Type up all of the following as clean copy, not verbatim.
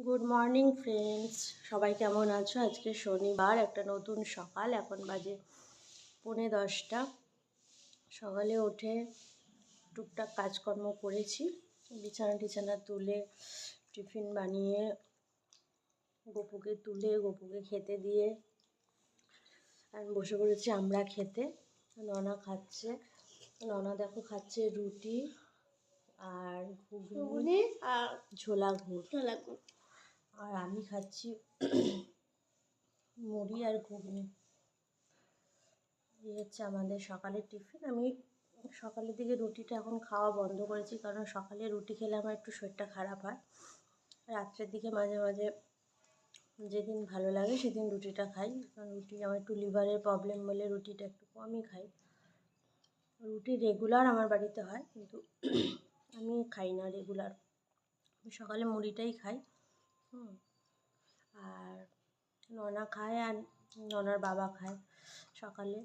Good morning friends, সবাই কেমন আছো? আজকে শনিবার, একটা নতুন সকাল। এখন বাজে 9:45। সকালে উঠে টুকটাক কাজকর্ম করেছি, বিছানা টিছানা তুলে টিফিন বানিয়ে গপুকে খেতে দিয়ে আমি বসে পড়েছি আমরা খেতে। ননা খাচ্ছে, ননা দেখো খাচ্ছে রুটি আর ঘুগনি আর ছোলা ঘুট। আর আমি খাচ্ছি মুড়ি আর ঘুগনি। এই হচ্ছে আমাদের সকালের টিফিন। আমি সকালের দিকে রুটিটা এখন খাওয়া বন্ধ করেছি, কারণ সকালে রুটি খেলে আমার একটু শরীরটা খারাপ হয়। রাত্রের দিকে মাঝে মাঝে যেদিন ভালো লাগে সেদিন রুটিটা খাই, কারণ রুটি আমার একটু লিভারের প্রবলেম বলে রুটিটা একটু কমই খাই। রুটি রেগুলার আমার বাড়িতে হয়, কিন্তু আমি খাই না রেগুলার। আমি সকালে মুড়িটাই খাই। আর ননা খায় আর ননার বাবা খায় সকালে।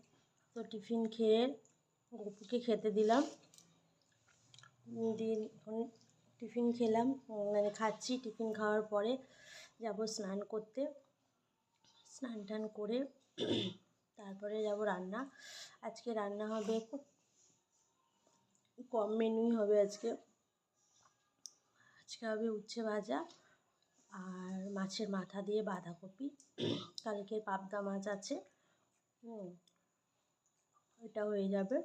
তো টিফিন খেয়ে গপুকে খেতে দিলাম, দিয়ে টিফিন খেলাম, মানে খাচ্ছি। টিফিন খাওয়ার পরে যাব স্নান করতে, স্নান টান করে তারপরে যাব রান্না। আজকে রান্না হবে খুব কম মেনুই হবে। আজকে হবে উচ্ছে ভাজা আর মাছের মাথা দিয়ে বাঁধাকপি। কালকে পাবদা মাছ আছে, এটা হয়ে যাবে।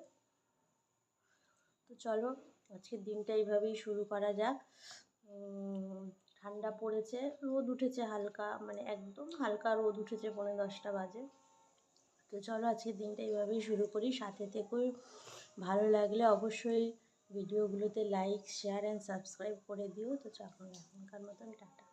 তো চলো আজকের দিনটা এইভাবেই শুরু করা যাক। ঠান্ডা পড়েছে, রোদ উঠেছে হালকা, মানে একদম হালকা রোদ উঠেছে, 9:45 বাজে। তো চলো আজকের দিনটা এইভাবেই শুরু করি। সাথে থেকো, ভালো লাগলে অবশ্যই ভিডিওগুলোতে লাইক, শেয়ার অ্যান্ড সাবস্ক্রাইব করে দিও। তো চলো এখনকার মতন টাটা।